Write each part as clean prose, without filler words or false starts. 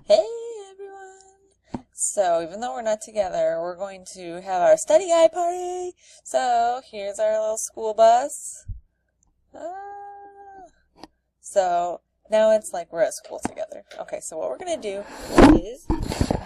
Hey everyone! So, even though we're not together, we're going to have our study guide party. So, here's our little school bus. Ah. So, now it's like we're at school together. Okay, so what we're going to do is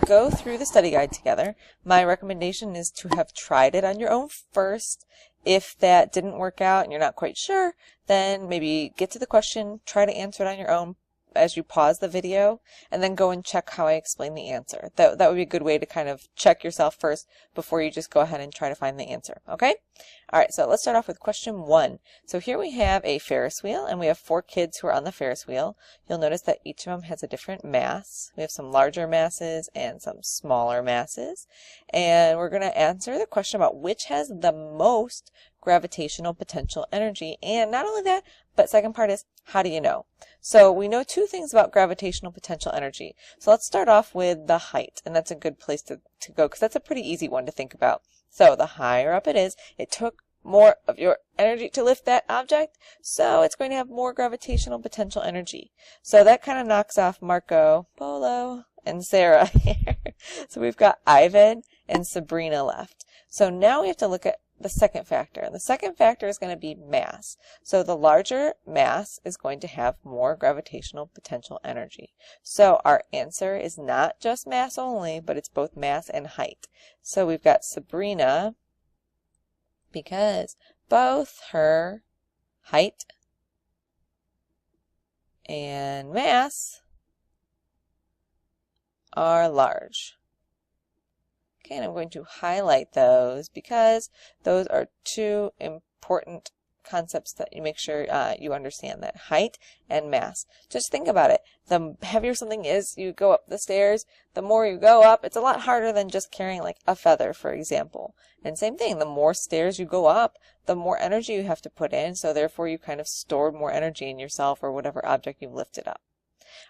go through the study guide together. My recommendation is to have tried it on your own first. If that didn't work out and you're not quite sure, then maybe get to the question, try to answer it on your own as you pause the video, and then go and check how I explain the answer. That would be a good way to kind of check yourself first before you just go ahead and try to find the answer, okay? All right, so let's start off with question 1. So here we have a Ferris wheel, and we have 4 kids who are on the Ferris wheel. You'll notice that each of them has a different mass. We have some larger masses and some smaller masses. And we're going to answer the question about which has the most gravitational potential energy. And not only that, but second part is, how do you know? So we know 2 things about gravitational potential energy. So let's start off with the height, and that's a good place to go because that's a pretty easy one to think about. So the higher up it is, it took more of your energy to lift that object, so it's going to have more gravitational potential energy. So that kind of knocks off Marco, Polo, and Sarah here. So we've got Ivan and Sabrina left. So now we have to look at the second factor. And the second factor is going to be mass. So the larger mass is going to have more gravitational potential energy. So our answer is not just mass only, but it's both mass and height. So we've got Sabrina because both her height and mass are large. Okay, and I'm going to highlight those because those are 2 important concepts that you make sure you understand, that height and mass. Just think about it. The heavier something is, you go up the stairs, the more you go up, it's a lot harder than just carrying like a feather, for example. And same thing, the more stairs you go up, the more energy you have to put in, so therefore you kind of store more energy in yourself or whatever object you've lifted up.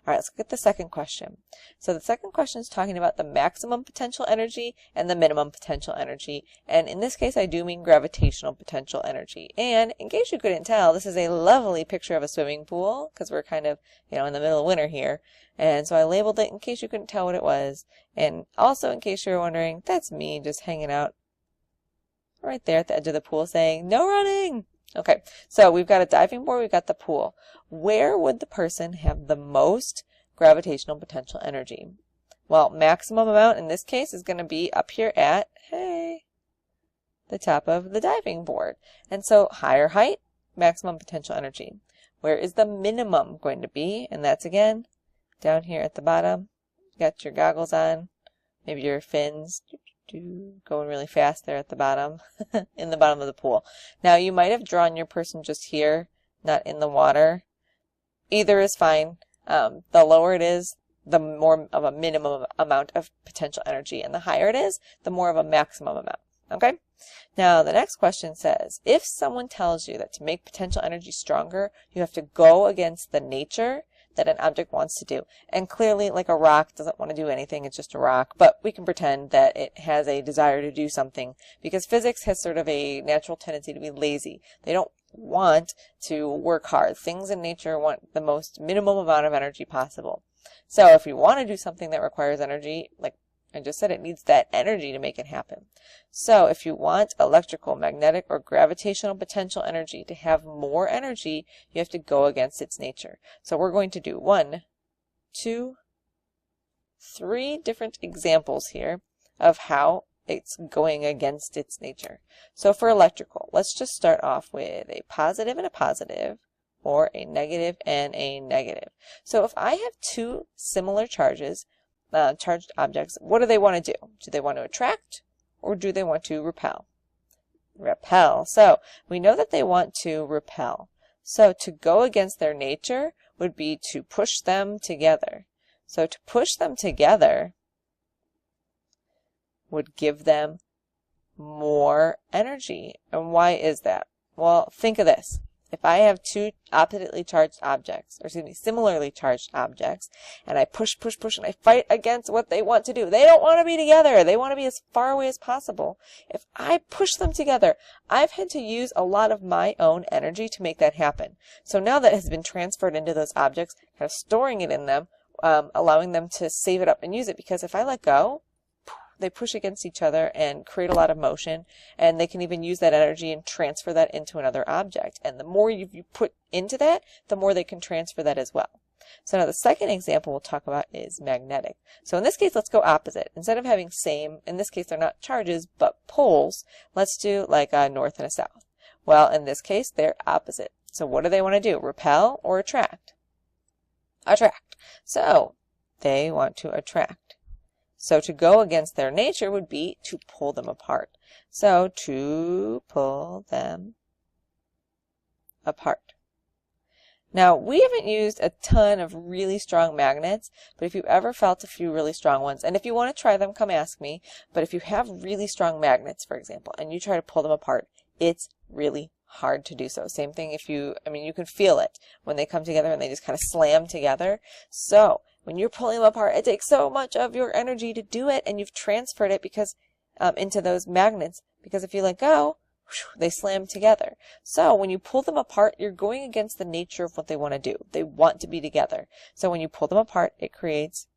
All right, let's look at the second question. So the second question is talking about the maximum potential energy and the minimum potential energy. And in this case, I do mean gravitational potential energy. And in case you couldn't tell, this is a lovely picture of a swimming pool because we're kind of, in the middle of winter here. And so I labeled it in case you couldn't tell what it was. And also in case you're wondering, that's me just hanging out right there at the edge of the pool saying, no running. Okay, so we've got a diving board, we've got the pool. Where would the person have the most gravitational potential energy? Well, maximum amount in this case is going to be up here at, the top of the diving board. And so higher height, maximum potential energy. Where is the minimum going to be? And that's again, down here at the bottom. You got your goggles on, maybe your fins. Going really fast there at the bottom, in the bottom of the pool. Now you might have drawn your person just here, not in the water. Either is fine. The lower it is, the more of a minimum amount of potential energy, and the higher it is, the more of a maximum amount. Okay? Now the next question says, if someone tells you that to make potential energy stronger, you have to go against the nature that an object wants to do. And clearly, like a rock doesn't want to do anything, it's just a rock, but we can pretend that it has a desire to do something because physics has sort of a natural tendency to be lazy. They don't want to work hard. Things in nature want the most minimum amount of energy possible. So if you want to do something that requires energy, like I just said, it needs that energy to make it happen. So if you want electrical, magnetic, or gravitational potential energy to have more energy, you have to go against its nature. So we're going to do 1, 2, 3 different examples here of how it's going against its nature. So for electrical, let's just start off with a positive and a positive, or a negative and a negative. So if I have 2 similar charges, charged objects, what do they want to do? Do they want to attract or do they want to repel? Repel. So we know that they want to repel. So to go against their nature would be to push them together. So to push them together would give them more energy. And why is that? Well, think of this. If I have 2 oppositely charged objects, or similarly charged objects, and I push, and I fight against what they want to do, they don't want to be together. They want to be as far away as possible. If I push them together, I've had to use a lot of my own energy to make that happen. So now that has been transferred into those objects, kind of storing it in them, allowing them to save it up and use it, because if I let go, they push against each other and create a lot of motion, and they can even use that energy and transfer that into another object. And the more you put into that, the more they can transfer that as well. So now the second example we'll talk about is magnetic. So in this case, let's go opposite. Instead of having same, in this case they're not charges but poles, let's do like a north and a south. Well, in this case, they're opposite. So what do they want to do? Repel or attract? Attract. So they want to attract. So to go against their nature would be to pull them apart. So to pull them apart. Now, we haven't used a ton of really strong magnets, but if you ever felt a few really strong ones, and if you want to try them, come ask me, but if you have really strong magnets, for example, and you try to pull them apart, it's really hard to do so. Same thing if you can feel it when they come together and they just kind of slam together. So when you're pulling them apart, it takes so much of your energy to do it, and you've transferred it because into those magnets, because if you let go, they slam together. So when you pull them apart, you're going against the nature of what they want to do. They want to be together. So when you pull them apart, it creates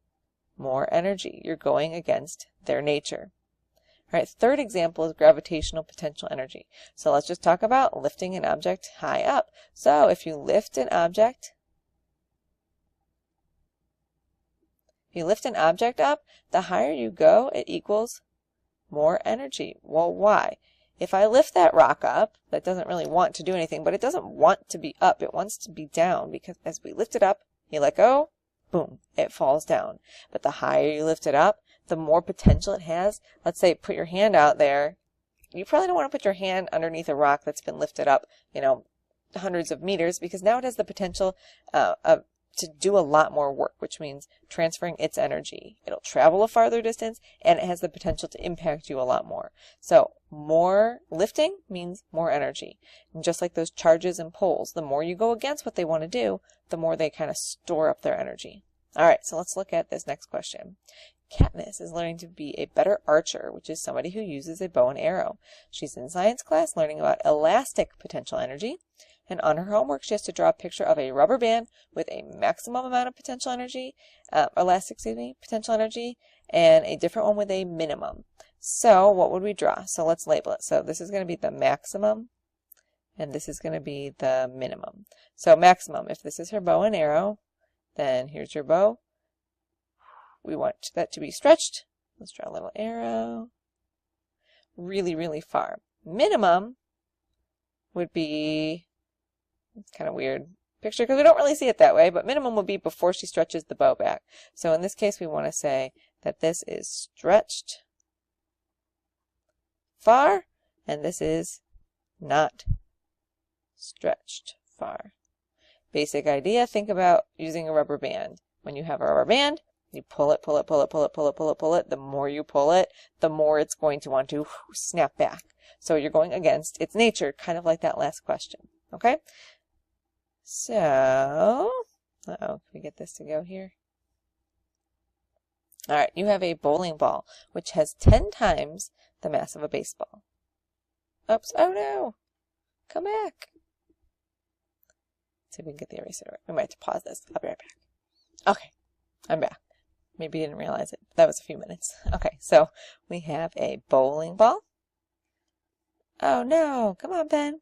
more energy. You're going against their nature. All right, third example is gravitational potential energy. So let's just talk about lifting an object high up. So if you lift an object, up, the higher you go, it equals more energy. Well, why? If I lift that rock up, that doesn't really want to do anything, but it doesn't want to be up. It wants to be down, because as we lift it up, you let go, boom, it falls down. But the higher you lift it up, the more potential it has. Let's say put your hand out there. You probably don't want to put your hand underneath a rock that's been lifted up, hundreds of meters, because now it has the potential to do a lot more work, which means transferring its energy. It'll travel a farther distance, and it has the potential to impact you a lot more. So more lifting means more energy. And just like those charges and poles, the more you go against what they want to do, the more they kind of store up their energy. All right, so let's look at this next question. Katniss is learning to be a better archer, which is somebody who uses a bow and arrow. She's in science class learning about elastic potential energy. And on her homework, she has to draw a picture of a rubber band with a maximum amount of potential energy, potential energy, and a different one with a minimum. So what would we draw? So let's label it. So this is going to be the maximum, and this is going to be the minimum. So maximum, if this is her bow and arrow, then here's your bow. We want that to be stretched. Let's draw a little arrow. Really, really far. Minimum would be, it's kind of weird picture because we don't really see it that way, but minimum will be before she stretches the bow back. So in this case, we want to say that this is stretched far, and this is not stretched far. Basic idea, think about using a rubber band. When you have a rubber band, you pull it, pull it, pull it, pull it, pull it, pull it, pull it. The more you pull it, the more it's going to want to snap back. So you're going against its nature, kind of like that last question. Okay? So, can we get this to go here? All right, you have a bowling ball, which has 10 times the mass of a baseball. Oops, oh no! Come back. Let's see if we can get the eraser right. We might have to pause this. I'll be right back. Okay, I'm back. Maybe you didn't realize it. That was a few minutes. Okay, so we have a bowling ball. Oh no, come on, Ben.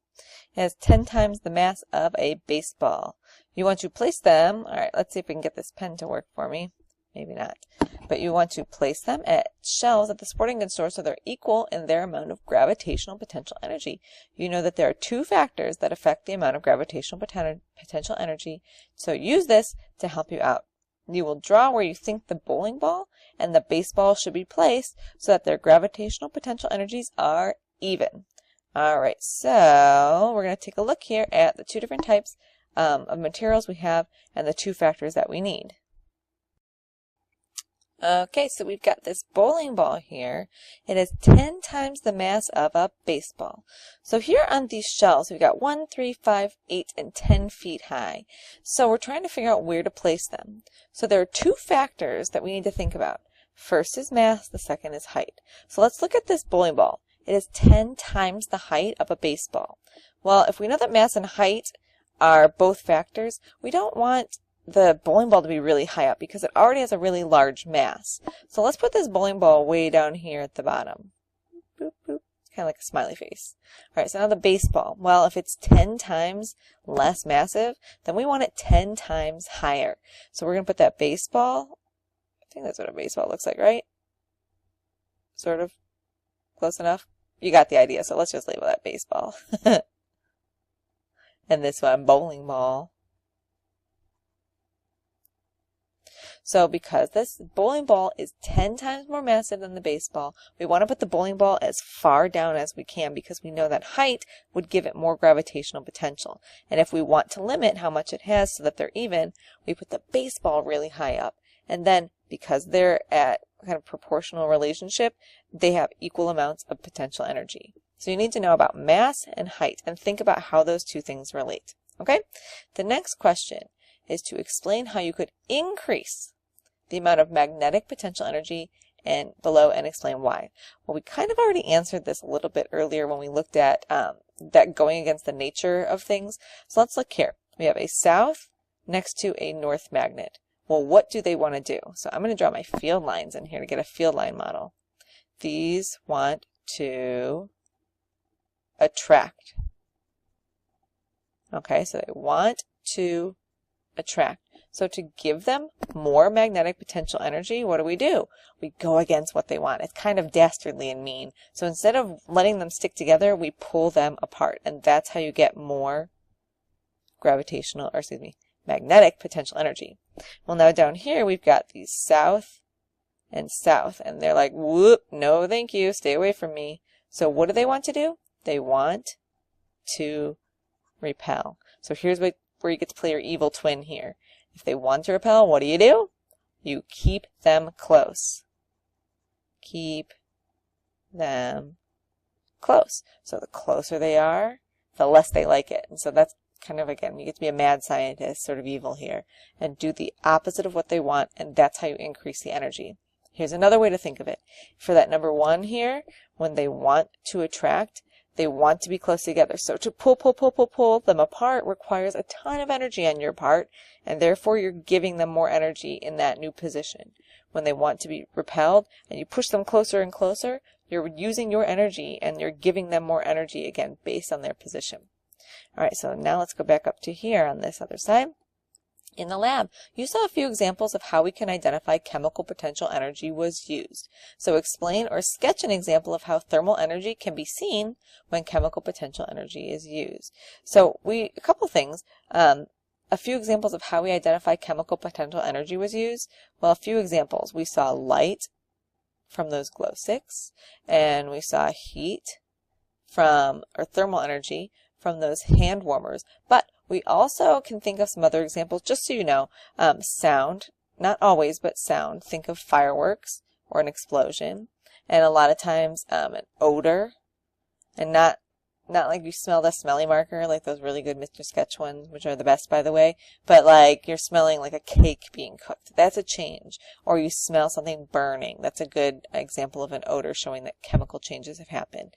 It has 10 times the mass of a baseball. You want to place them, all right, let's see if we can get this pen to work for me. Maybe not. But you want to place them at shelves at the sporting goods store so they're equal in their amount of gravitational potential energy. You know that there are 2 factors that affect the amount of gravitational potential energy, so use this to help you out. You will draw where you think the bowling ball and the baseball should be placed so that their gravitational potential energies are even. All right, so we're going to take a look here at the 2 different types of materials we have and the 2 factors that we need. Okay, so we've got this bowling ball here. It has 10 times the mass of a baseball. So here on these shelves, we've got 1, 3, 5, 8, and 10 feet high. So we're trying to figure out where to place them. So there are 2 factors that we need to think about. First is mass, the second is height. So let's look at this bowling ball. It is 10 times the height of a baseball. Well, if we know that mass and height are both factors, we don't want the bowling ball to be really high up because it already has a really large mass. So let's put this bowling ball way down here at the bottom. Boop, boop. Kind of like a smiley face. All right, so now the baseball. Well, if it's 10 times less massive, then we want it 10 times higher. So we're going to put that baseball, I think that's what a baseball looks like, right? Sort of. Close enough? You got the idea, so let's just label that baseball. And this one, bowling ball. So because this bowling ball is 10 times more massive than the baseball, we want to put the bowling ball as far down as we can because we know that height would give it more gravitational potential. And if we want to limit how much it has so that they're even, we put the baseball really high up. And then because they're at kind of proportional relationship, they have equal amounts of potential energy. So you need to know about mass and height and think about how those two things relate. Okay? The next question is to explain how you could increase the amount of magnetic potential energy and below and explain why. Well, we kind of already answered this a little bit earlier when we looked at that going against the nature of things. So let's look here. We have a south next to a north magnet. Well, what do they want to do? So I'm going to draw my field lines in here to get a field line model. These want to attract. Okay, so they want to attract. So to give them more magnetic potential energy, what do? We go against what they want. It's kind of dastardly and mean. So instead of letting them stick together, we pull them apart. And that's how you get more magnetic potential energy. Well, now down here, we've got these south and south. And they're like, whoop, no thank you, stay away from me. So what do they want to do? They want to repel. So here's where you get to play your evil twin here. If they want to repel, what do? You keep them close. Keep them close. So the closer they are, the less they like it. And so that's kind of, again, you get to be a mad scientist, sort of evil here, and do the opposite of what they want, and that's how you increase the energy. Here's another way to think of it. For that number 1 here, when they want to attract, they want to be close together. So to pull them apart requires a ton of energy on your part, and therefore you're giving them more energy in that new position. When they want to be repelled and you push them closer and closer, you're using your energy and you're giving them more energy, again, based on their position. All right, so now let's go back up to here on this other side. In the lab, you saw a few examples of how we can identify chemical potential energy was used. So explain or sketch an example of how thermal energy can be seen when chemical potential energy is used. So a couple things. A few examples of how we identify chemical potential energy was used. Well, a few examples. We saw light from those glow sticks, and we saw heat or thermal energy from those hand warmers. But we also can think of some other examples, just so you know. Sound, not always, but sound. Think of fireworks or an explosion. And a lot of times an odor, and not like you smell the smelly marker, like those really good Mr. Sketch ones, which are the best, by the way, but like you're smelling like a cake being cooked. That's a change. Or you smell something burning. That's a good example of an odor showing that chemical changes have happened.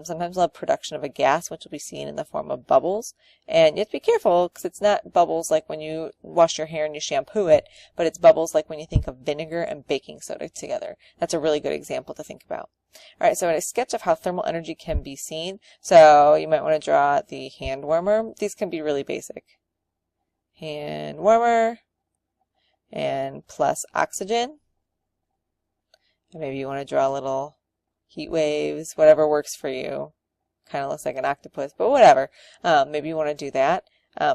Sometimes we'll have production of a gas, which will be seen in the form of bubbles. And you have to be careful because it's not bubbles like when you wash your hair and you shampoo it, but it's bubbles like when you think of vinegar and baking soda together. That's a really good example to think about. All right, so in a sketch of how thermal energy can be seen, so you might want to draw the hand warmer. These can be really basic. Hand warmer and plus oxygen. And maybe you want to draw little heat waves, whatever works for you. Kind of looks like an octopus, but whatever. Maybe you want to do that.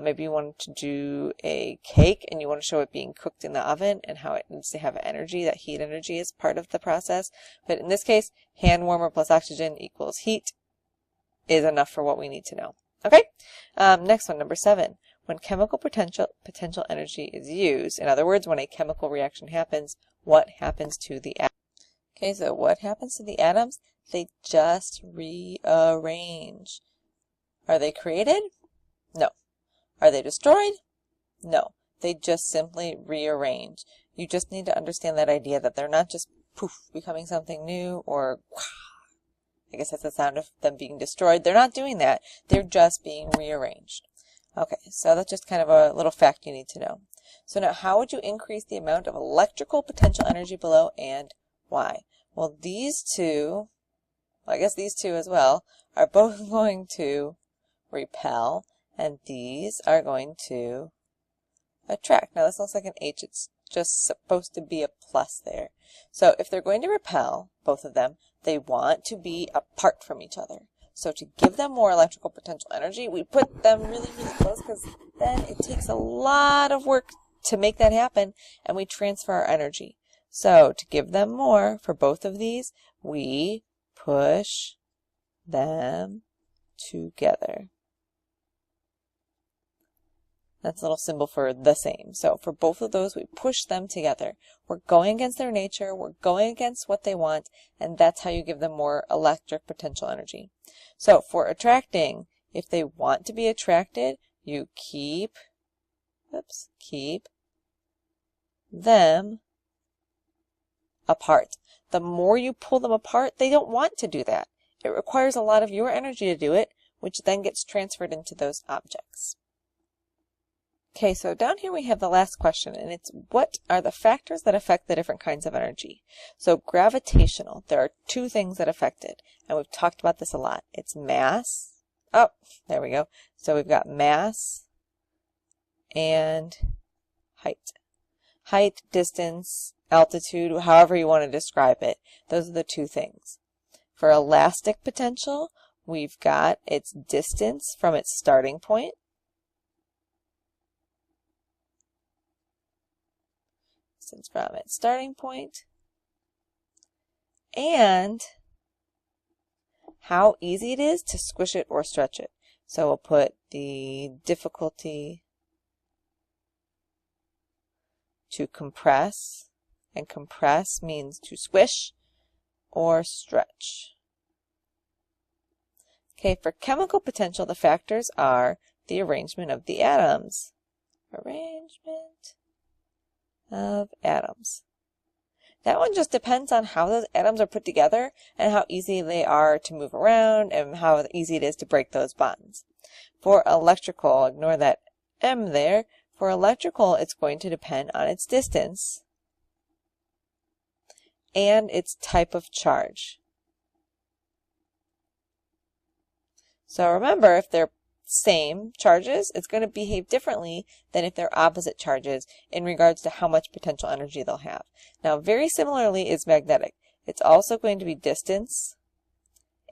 Maybe you want to do a cake and you want to show it being cooked in the oven and how it needs to have energy. That heat energy is part of the process. But in this case, hand warmer plus oxygen equals heat is enough for what we need to know. Okay? Next one, number 7. When chemical potential energy is used, in other words, when a chemical reaction happens, what happens to the atoms? Okay, so what happens to the atoms? They just rearrange. Are they created? No. Are they destroyed? No. They just simply rearrange. You just need to understand that idea that they're not just poof, becoming something new, or I guess that's the sound of them being destroyed. They're not doing that. They're just being rearranged. Okay, so that's just kind of a little fact you need to know. So now how would you increase the amount of electrical potential energy below and why? Well, these two, I guess these two as well, are both going to repel, and these are going to attract. Now this looks like an H, it's just supposed to be a plus there. So if they're going to repel, both of them, they want to be apart from each other. So to give them more electrical potential energy, we put them really, really close, because then it takes a lot of work to make that happen, and we transfer our energy. So to give them more for both of these, we push them together. That's a little symbol for the same. So for both of those, we push them together. We're going against their nature, we're going against what they want, and that's how you give them more electric potential energy. So for attracting, if they want to be attracted, you keep them apart. The more you pull them apart, they don't want to do that. It requires a lot of your energy to do it, which then gets transferred into those objects. Okay, so down here we have the last question, and it's what are the factors that affect the different kinds of energy? So gravitational, there are two things that affect it, and we've talked about this a lot. It's mass. Oh, there we go. So we've got mass and height. Height, distance, altitude, however you want to describe it. Those are the two things. For elastic potential, we've got its distance from its starting point. Distance from its starting point. And how easy it is to squish it or stretch it. So we'll put the difficulty to compress, and compress means to squish or stretch. Okay, for chemical potential, the factors are the arrangement of the atoms. Arrangement of atoms. That one just depends on how those atoms are put together and how easy they are to move around and how easy it is to break those bonds. For electrical, ignore that M there. For electrical, it's going to depend on its distance and its type of charge. So remember, if they're same charges, it's going to behave differently than if they're opposite charges in regards to how much potential energy they'll have. Now, very similarly is magnetic. It's also going to be distance,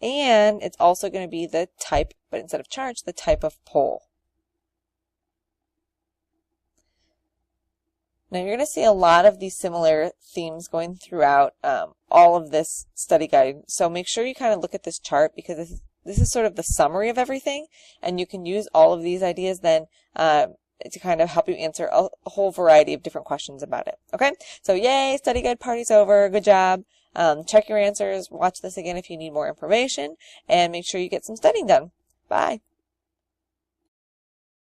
and it's also going to be the type, but instead of charge, the type of pole. Now, you're going to see a lot of these similar themes going throughout all of this study guide. So make sure you kind of look at this chart, because this is sort of the summary of everything, and you can use all of these ideas then to kind of help you answer a whole variety of different questions about it. Okay, so yay, study guide party's over. Good job. Check your answers. Watch this again if you need more information, and make sure you get some studying done. Bye.